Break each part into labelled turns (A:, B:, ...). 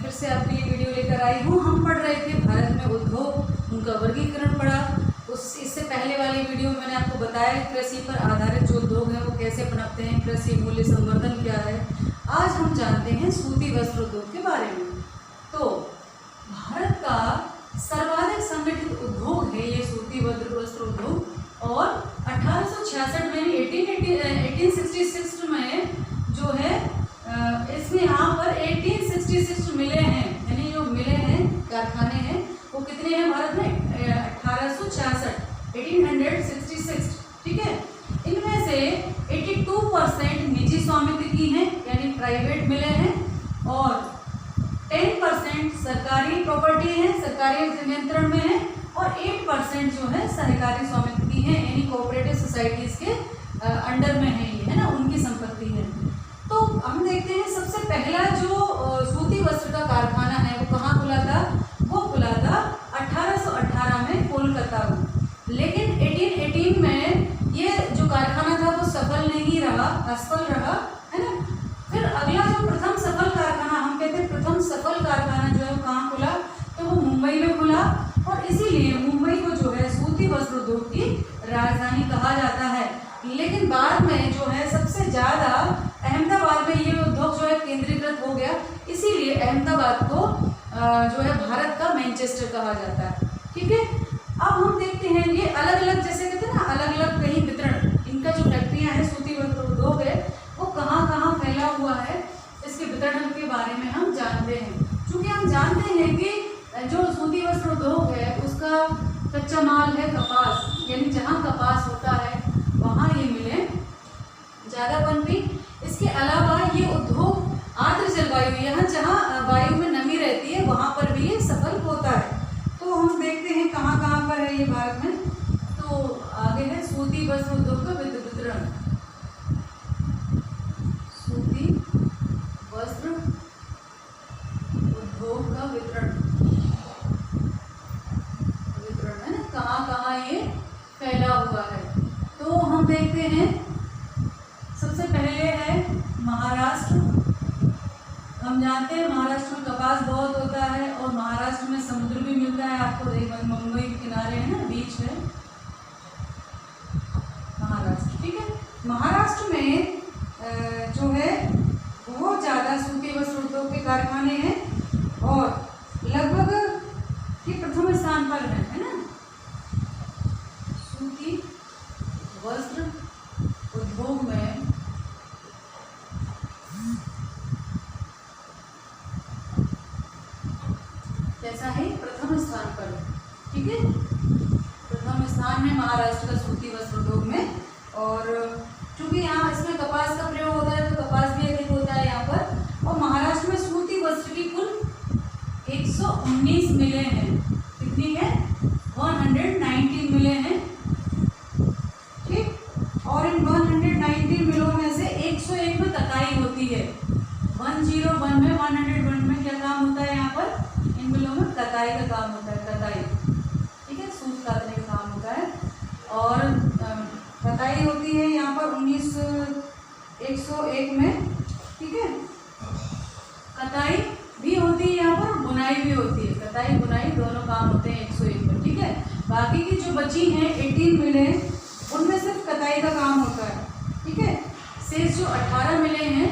A: फिर से आपके लिए वीडियो लेकर आई हूँ। हम पढ़ रहे थे भारत में उद्योग, उनका वर्गीकरण पढ़ा। इससे पहले वाली वीडियो में मैंने आपको बताया कृषि पर आधारित जो उद्योग हैं वो कैसे पनपते हैं, कृषि मूल्य संवर्धन क्या है। आज हम जानते हैं सूती वस्त्र उद्योग के बारे में। तो भारत का सर्वाधिक संगठित उद्योग है ये सूती वस्त्र उद्योग, और 1866 में 1866 में जो है इसमें यहाँ पर 1866 मिले हैं, यानी जो मिले हैं कारखाने हैं वो कितने हैं भारत में 1866, ठीक है। इनमें से 82% निजी स्वामित्व की हैं, यानी प्राइवेट मिले हैं, और 10% सरकारी प्रॉपर्टी है, सरकारी नियंत्रण में है, और 8% जो है सहकारी स्वामित्व की है, यानी कोऑपरेटिव सोसाइटीज के अंडर में है, ये है ना, उनकी संपत्ति है। तो हम देखते हैं सबसे पहला जो सूती वस्त्र का कारखाना है वो कहाँ खुला था? वो खुला था 1818 में कोलकाता में। लेकिन 1818 में ये जो कारखाना था वो सफल नहीं रहा, असफल रहा, है ना। फिर अगला जो प्रथम सफल कारखाना, हम कहते हैं प्रथम सफल कारखाना जो है वो कहाँ खुला? तो वो मुंबई में खुला, और इसीलिए मुंबई को जो है सूती वस्त्र उद्योग की राजधानी कहा जाता है। लेकिन बाद में जो है सबसे ज़्यादा अहमदाबाद में ये उद्योग जो है केंद्रीकृत हो गया, इसीलिए अहमदाबाद को जो है भारत का मैनचेस्टर कहा जाता है, ठीक है। अब हम देखते हैं ये अलग अलग, जैसे कहते हैं ना, अलग अलग कहीं वितरण, इनका जो फैक्ट्रियाँ हैं सूती वस्त्र उद्योग है वो कहाँ कहाँ फैला हुआ है, इसके वितरण के बारे में हम जानते हैं। क्योंकि हम जानते हैं कि जो सूती वस्त्र उद्योग है उसका कच्चा माल है कपास, यानी जहाँ कपास होता है वहाँ ये मिले ज़्यादा पनपी। इसके अलावा ये उद्योग आर्द्र जलवायु, यहाँ जहाँ वायु में नमी रहती है वहाँ पर भी ये सफल होता है। तो हम देखते हैं कहाँ कहाँ पर है ये भारत में। तो आगे है सूती वस्त्र उद्योग का वितरण। सूती वस्त्र उद्योग का वितरण है ना, कहाँ कहाँ ये फैला हुआ है। तो हम देखते हैं सबसे पहले है महाराष्ट्र। हम जानते हैं महाराष्ट्र में कपास बहुत होता है, और महाराष्ट्र में समुद्र भी मिलता है आपको, मुंबई के किनारे है ना, बीच है महाराष्ट्र, ठीक है। महाराष्ट्र में जो है बहुत ज़्यादा सूती वस्त्र उद्योग के कारखाने हैं, और लगभग ये प्रथम स्थान पर है ना, सूती वस्त्र उद्योग में कैसा है, प्रथम स्थान पर, ठीक है। प्रथम स्थान है महाराष्ट्र का सूती वस्त्र उद्योग में, और चूंकि यहाँ इसमें कपास का प्रयोग होता है तो कपास भी अधिक होता है यहाँ पर। और महाराष्ट्र में सूती वस्त्र की कुल 119 मिलें हैं। कितनी है? 119 मिलें हैं, ठीक। और इन 119 मिलों में से 101 में कताई होती है। 101 में 101 में क्या काम होता है? यहाँ पर इन मिलों में कताई का काम होता है, कताई, ठीक है, सूत काटने का काम होता है। और कताई होती है यहाँ पर 101 में, ठीक है। कताई भी होती है यहाँ पर, बुनाई भी होती है, कताई बुनाई दोनों काम होते हैं 101 में, ठीक है। बाकी की जो बची हैं 18 मिलें उनमें सिर्फ कताई का काम होता है, ठीक है। शेष जो 18 मिले हैं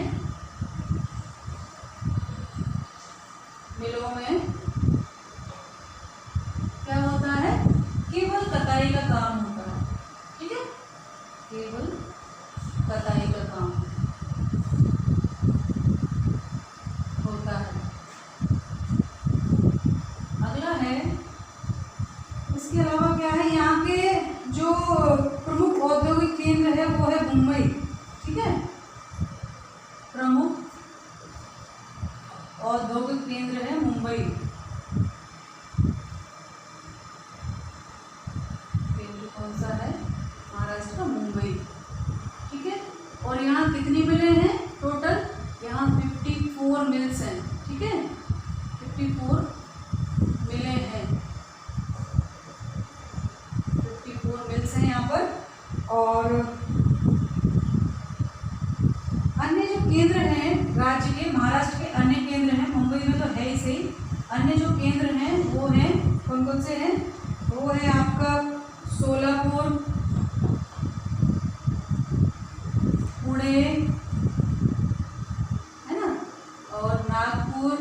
A: मिलों में क्या होता है? केवल कताई का काम होता है, ठीक है, केवल कताई का काम होता है। अगला है, इसके अलावा क्या है, यहाँ के जो प्रमुख औद्योगिक केंद्र है वो है मुंबई, ठीक है। प्रमुख औद्योगिक केंद्र है मुंबई, केंद्र कौन सा है? महाराष्ट्र का मुंबई, ठीक है। और यहाँ कितनी मिलें हैं टोटल? यहाँ 54 मिल्स हैं, ठीक है, 54 मिलें हैं, 54 मिल्स हैं यहाँ पर। और अन्य जो केंद्र हैं राज्य के, महाराष्ट्र के अन्य केंद्र हैं, मुंबई में तो है ही सही, नागपुर,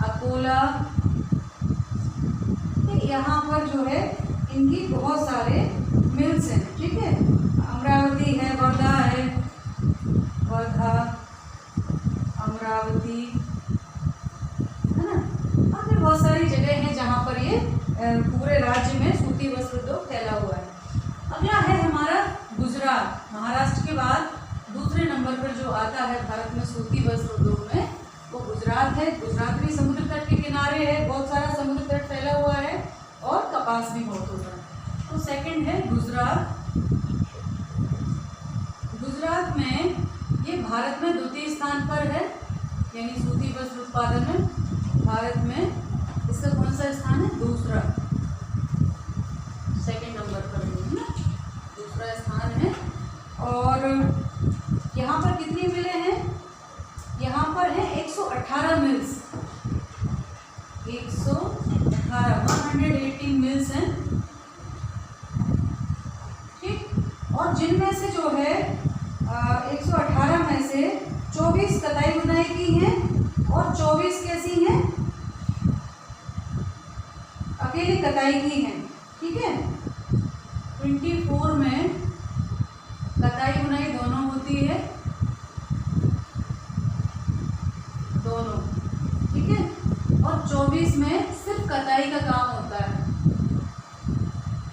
A: अकोला, यहाँ पर जो है इनकी बहुत सारे मिल्स हैं, ठीक है। अमरावती है, वर्धा है, वर्धा, अमरावती, है ना। और फिर बहुत सारी जगह हैं जहाँ पर ये पूरे राज्य में सूती वस्त्र उद्योग फैला हुआ है। अगला है हमारा गुजरात। महाराष्ट्र के बाद दूसरे नंबर पर जो आता है भारत में सूती वस्त्र उद्योग में, वो गुजरात है। गुजरात भी समुद्र तट के किनारे है, बहुत सारा समुद्र तट फैला हुआ है और कपास भी बहुत होता है। तो सेकंड है गुजरात। गुजरात में ये भारत में द्वितीय स्थान पर है, यानी सूती वस्त्र उत्पादन में भारत में इसका कौन सा स्थान है? दूसरा, सेकंड नंबर पर है ना, दूसरा स्थान है। और यहाँ पर कितनी मिलें हैं? यहाँ पर है 118 मिल्स, 118 मिल्स हैं, ठीक। और जिनमें से जो है 118 में से 24 कताई बुनाई की हैं और 24 कैसी हैं? अकेली कताई की हैं, ठीक है। 24 में कताई बुनाई दोनों होती है, दोनों, ठीक है। और 24 में सिर्फ कताई का काम होता है,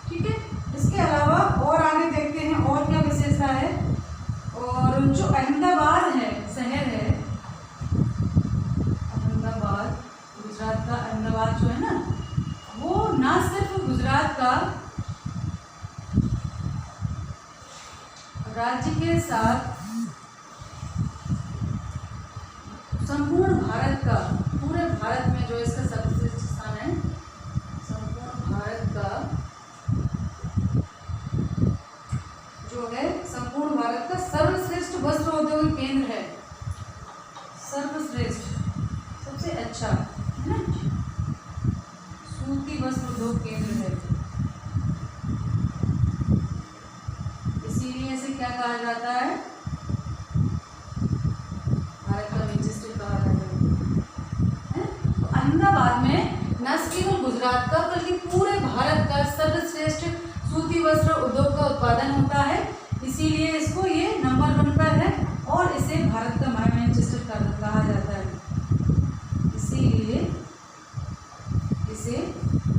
A: ठीक है। इसके अलावा और आगे देखते हैं और क्या विशेषता है। और जो अहमदाबाद है, शहर है अहमदाबाद, गुजरात का अहमदाबाद जो है ना, वो ना सिर्फ गुजरात का राज्य के साथ संपूर्ण भारत का, पूरे भारत में जो इसका सर्वश्रेष्ठ स्थान है, संपूर्ण भारत का जो है, संपूर्ण भारत का सर्वश्रेष्ठ वस्त्र औद्योगिक केंद्र है, सर्वश्रेष्ठ, सबसे अच्छा, है ना, सूती वस्त्र उद्योग केंद्र है। इसीलिए इसे क्या कहा जाता है? भारत का मैनचेस्टर कहा जाता है। तो अहमदाबाद में न केवल गुजरात का बल्कि पूरे भारत का सर्वश्रेष्ठ सूती वस्त्र उद्योग का उत्पादन होता है, इसीलिए इसको ये नंबर 1 पर है और इसे भारत का मैनचेस्टर कहा जाता है। इसीलिए इसे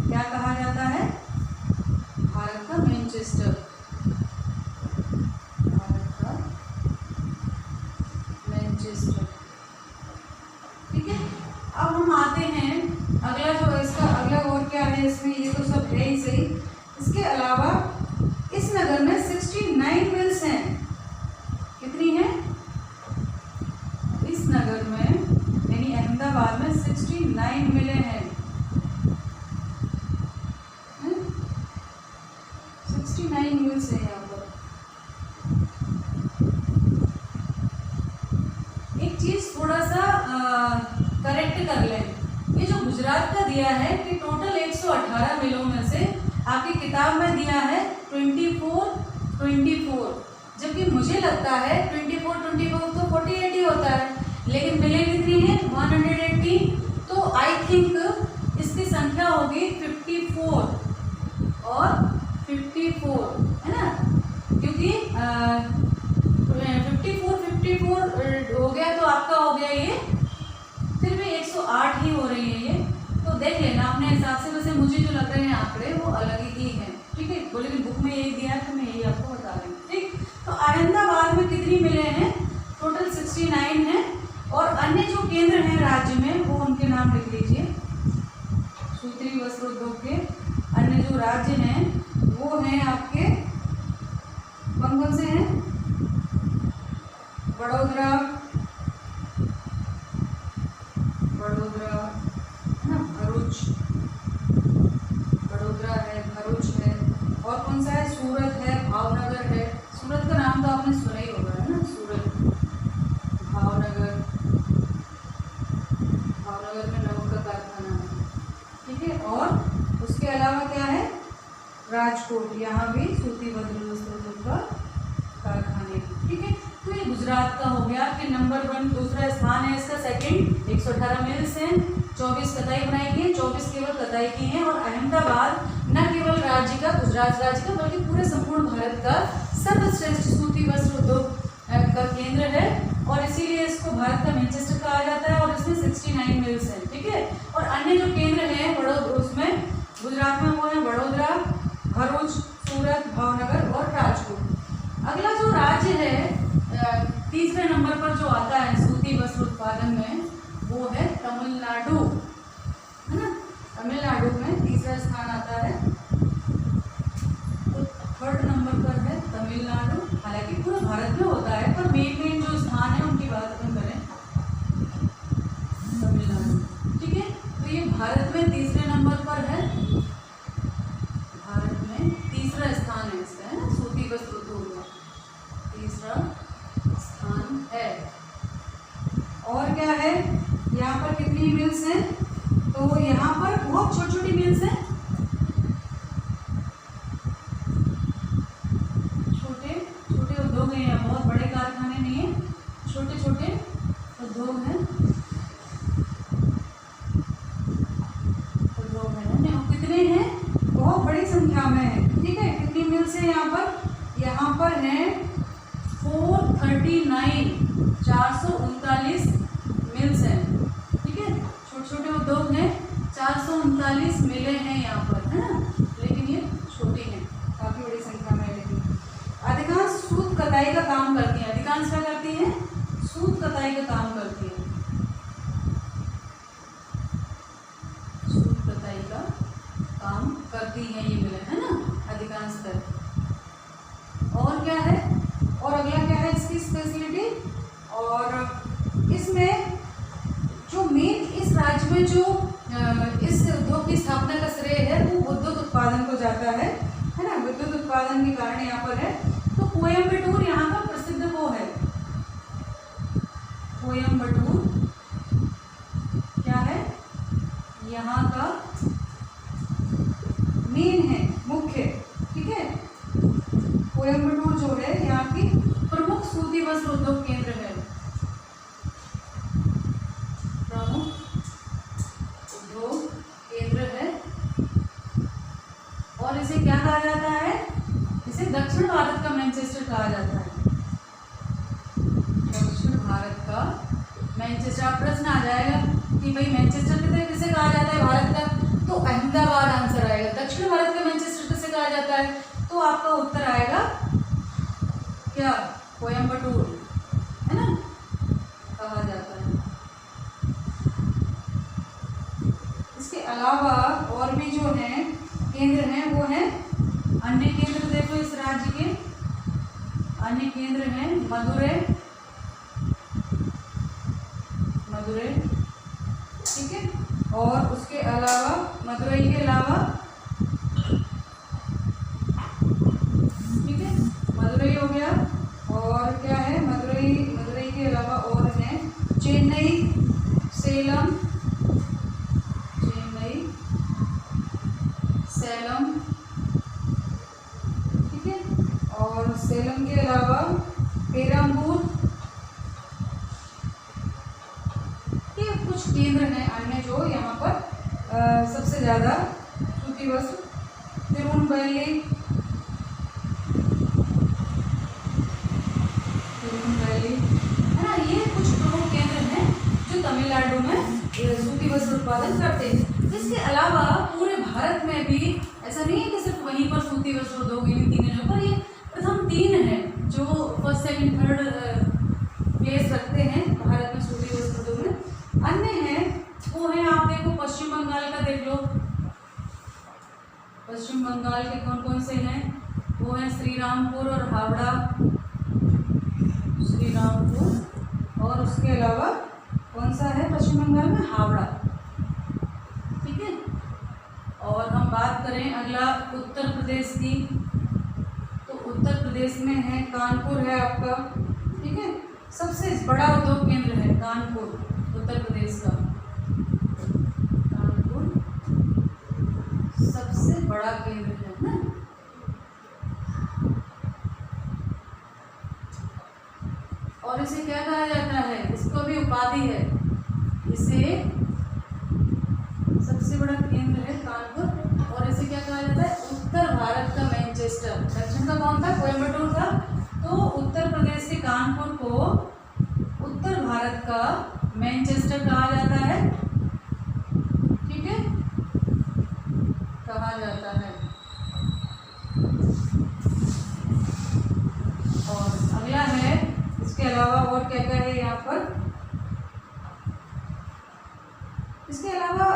A: क्या कहा जाता है? भारत का मैनचेस्टर, भारत का मैनचेस्टर, ठीक है। अब हम आते हैं अगला, जो इसका अगला और क्या है इसमें, ये तो सब है ही सही। इसके अलावा इस नगर में 69 मिल्स हैं। कितनी है? इस नगर में यानी अहमदाबाद में 69 मिलें हैं, 69 मिल्स है यहाँ पर। एक चीज थोड़ा सा करेक्ट कर लें, ये जो गुजरात का दिया है कि टोटल 118 मिलों में से आपकी किताब में दिया है 24, जबकि मुझे लगता है 24 तो 48 ही होता है, लेकिन मिलें कितनी है? 180। तो आई थिंक इसकी संख्या होगी 54 और 54, है ना, क्योंकि 54 हो गया तो आपका हो गया ये, फिर भी 108 ही हो रही है ये। तो देख लेना अपने हिसाब से, वैसे मुझे जो लग रहे हैं आंकड़े वो अलग ही हैं, ठीक है। बोले कि बुक में यही दिया है तो मैं यही आपको बता रही हूँ, ठीक। तो अहमदाबाद में कितनी मिले हैं? टोटल 69 हैं। और अन्य जो केंद्र हैं राज्य में, वो उनके नाम लिख लीजिए। सूती वस्त्र उद्योग के अन्य जो राज्य हैं वो हैं आपके, कौन कौन से हैं? बड़ौदा, है ना, भरूच, बड़ोदरा है, भरूच है, और कौन सा है? सूरत है, भावनगर है। सूरत का नाम तो आपने सुना ही होगा, है ना, सूरत, भावनगर, भावनगर में नमक का कारखाना है, ठीक है। और उसके अलावा क्या है? राजकोट, यहाँ भी सूती वस्त्र का कारखाने, ठीक है। तो ये गुजरात का हो गया। फिर नंबर 1 दूसरा स्थान है इसका सेकंड 118 मिल्स हैं, 24 कताई बनाई गई है, 24 केवल कताई की हैं। और अहमदाबाद न केवल राज्य का, गुजरात राज्य का, बल्कि पूरे संपूर्ण भारत का सर्वश्रेष्ठ सूती वस्त्र उद्योग का केंद्र है और इसीलिए इसको भारत का मैनचेस्टर कहा जाता है। और इसमें 69 मिल्स हैं, ठीक है। और अन्य जो केंद्र हैं उसमें गुजरात में वो है वडोदरा, भरूच, सूरत, भावनगर और राजकोट। अगला जो राज्य है तीसरे नंबर पर जो आता है सूती वस्त्र उत्पादन में, वो है तमिलनाडु, है ना। तमिलनाडु में तीसरा स्थान आता है, तो थर्ड नंबर पर है तमिलनाडु। हालांकि पूरे भारत में होता है, पर मेन जो स्थान है उनकी बात अपन करें, तमिलनाडु, ठीक है। तो ये भारत में तीसरे नंबर पर है, भारत में तीसरा स्थान है इसका, है ना, सूती वस्त्र उद्योग में तीसरा स्थान है। और क्या है, यहाँ पर कितनी मिल्स हैं, तो यहाँ पर बहुत छोटी छोटी मिल्स हैं, छोटे छोटे उद्योग हैं, यहाँ बहुत बड़े कारखाने नहीं है, छोटे छोटे उद्योग हैं, कितने हैं, बहुत बड़ी संख्या में है, ठीक है। कितनी मिल्स है यहाँ पर है 439 439 मिल्स हैं, ठीक है। छोटे छोटे उद्योग हैं, 439 मिलें हैं यहाँ पर, है ना, लेकिन ये छोटी हैं, काफी बड़ी संख्या में है। लेकिन अधिकांश सूत कताई का काम करती हैं, अधिकांश क्या करती हैं, सूत कताई का काम करती है, सूत कताई का काम करती हैं ये मिलें, है ना, अधिकांशतः। और क्या है, और अगला क्या है इसकी स्पेशलिटी, और इसमें जो मेन इस राज्य में जो इस उद्योग की स्थापना का श्रेय है वो विद्युत उत्पादन को जाता है ना। विद्युत उत्पादन के कारण यहाँ पर है, तो कोयम्बटूर यहाँ का प्रसिद्ध वो है, कोयम्बटूर क्या है, यहाँ का मेन है, मुख्य, ठीक है। कोयम्बटूर जो है यहाँ की प्रमुख सूती वस्त्र उद्योग केंद्र है, प्रमुख उद्योग केंद्र है। और इसे क्या कहा जाता है, इसे दक्षिण भारत का मैनचेस्टर कहा जाता है, दक्षिण भारत का मैनचेस्टर। अब प्रश्न आ जाएगा कि भाई मैनचेस्टर किसे कहा जाता है भारत का, तो अहमदाबाद आंसर आएगा। दक्षिण भारत का मैनचेस्टर किसे कहा जाता है, तो आपका उत्तर आएगा क्या, कोयम्बटूर, है ना, कहा जाता है। इसके अलावा और भी जो है केंद्र हैं वो हैं, अन्य केंद्र देखो इस राज्य के, अन्य केंद्र हैं मदुरै, ठीक है। और उसके अलावा मदुरै के अलावा, ठीक है, मदुरै हो गया। और क्या है, मदुरै के अलावा और है चेन्नई, सेलम, ठीक है। और सेलम के अलावा पेरम्बूर, ये कुछ केंद्र हैं अन्य जो यहाँ पर सबसे ज्यादा सूती वस्त्र। तिरुनेलवेली, है ना, ये कुछ प्रमुख केंद्र हैं जो तमिलनाडु में सूती वस्त्र उत्पादन करते हैं। इसके अलावा पूरे भारत में भी ऐसा नहीं है कि सिर्फ वहीं पर सूती वस्त्र उद्योग इन तीन जगह पर, ये प्रथम तीन हैं जो फर्स्ट सेकंड थर्ड प्लेस रखते हैं भारत में सूती वस्त्र उद्योग में। अन्य हैं वो हैं, आप देखो पश्चिम बंगाल का देख लो, पश्चिम बंगाल के कौन कौन से हैं, वो हैं श्रीरामपुर और हावड़ा, श्रीरामपुर, और उसके अलावा कौन सा है पश्चिम बंगाल में, हावड़ा, ठीक है। और हम बात करें अगला उत्तर प्रदेश की, तो उत्तर प्रदेश में है कानपुर है आपका, ठीक है, सबसे बड़ा उद्योग केंद्र है कानपुर, उत्तर प्रदेश का कानपुर सबसे बड़ा केंद्र है ना। और इसे क्या कहा जाता है, इसको भी उपाधि है, इसे सबसे बड़ा केंद्र है कानपुर, और इसे क्या कहा जाता है? उत्तर भारत का मैनचेस्टर। दक्षिण का कौन था? कोयम्बटूर था। तो उत्तर प्रदेश के कानपुर को उत्तर भारत का मैनचेस्टर कहा जाता है। ठीक है, कहा जाता है। और अगला है, इसके अलावा और क्या क्या है यहाँ पर? इसके अलावा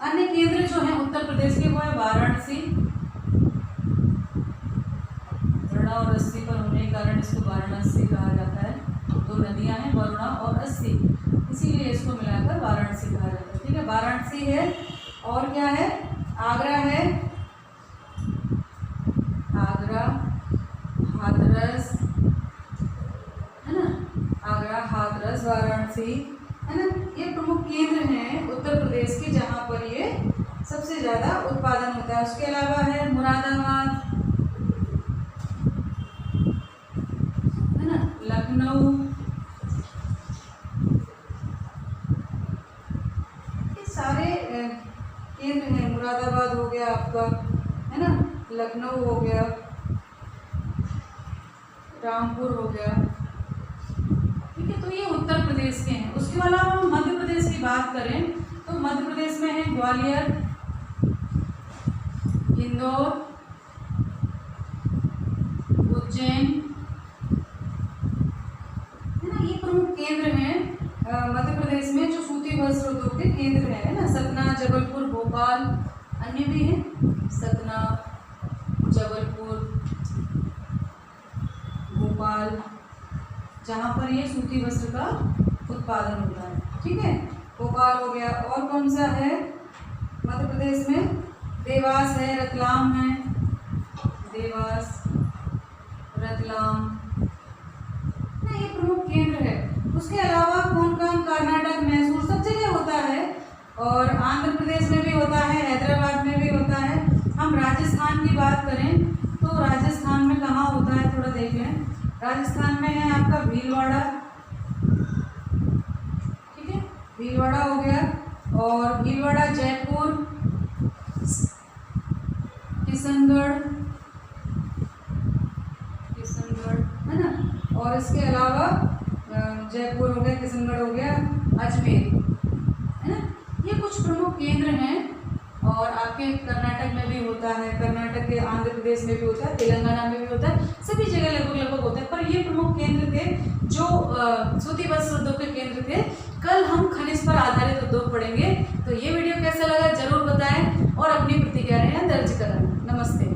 A: अन्य केंद्र जो हैं उत्तर प्रदेश के, वो है वाराणसी। वरुणा और अस्सी पर होने के कारण इसको वाराणसी कहा जाता है। दो नदियां हैं, वरुणा और अस्सी, इसीलिए इसको मिलाकर वाराणसी कहा जाता है। ठीक है, वाराणसी है। और क्या है? आगरा है, आगरा, हाथरस, है ना, आगरा, हाथरस, वाराणसी, है ना, ये प्रमुख केंद्र हैं उत्तर प्रदेश के, जहाँ पर ये सबसे ज़्यादा उत्पादन होता है। उसके अलावा है मुरादाबाद, है ना, लखनऊ, ये सारे केंद्र हैं। मुरादाबाद हो गया आपका, है ना, लखनऊ हो गया, रामपुर हो गया। ठीक है, तो ये उत्तर प्रदेश के हैं। उसके अलावा हम मध्य प्रदेश की बात करें तो मध्य प्रदेश में है ग्वालियर, इंदौर, उज्जैन, है ना, ये प्रमुख केंद्र हैं मध्य प्रदेश में, जो सूती वस्त्र उद्योग के केंद्र है ना। सतना, जबलपुर, भोपाल, अन्य भी हैं, सतना, जबलपुर, भोपाल, जहाँ पर ये सूती वस्त्र का उत्पादन होता है। ठीक है, भोपाल हो गया। और कौन सा है मध्य प्रदेश में? देवास है, रतलाम है, देवास, रतलाम, ना, ये प्रमुख केंद्र है। उसके अलावा कौन कौन? कर्नाटक, मैसूर, सब जगह होता है। और आंध्र प्रदेश में भी होता है, हैदराबाद में भी होता है। हम राजस्थान की बात करें तो राजस्थान में कहाँ होता है, थोड़ा देख लें। राजस्थान में है आपका भीलवाड़ा, ठीक है, भीलवाड़ा हो गया। और भीलवाड़ा, जयपुर, किशनगढ़, है ना। और इसके अलावा जयपुर हो गया, किशनगढ़ हो गया, अजमेर, है ना। ये कुछ प्रमुख केंद्र हैं। और आपके कर्नाटक में भी होता है, कर्नाटक के, आंध्र प्रदेश में भी होता है, तेलंगाना में भी होता है, सभी जगह लगभग होता है। पर ये प्रमुख केंद्र थे जो सूती वस्त्र उद्योग के केंद्र थे। कल हम खनिज पर आधारित उद्योग पढ़ेंगे, तो ये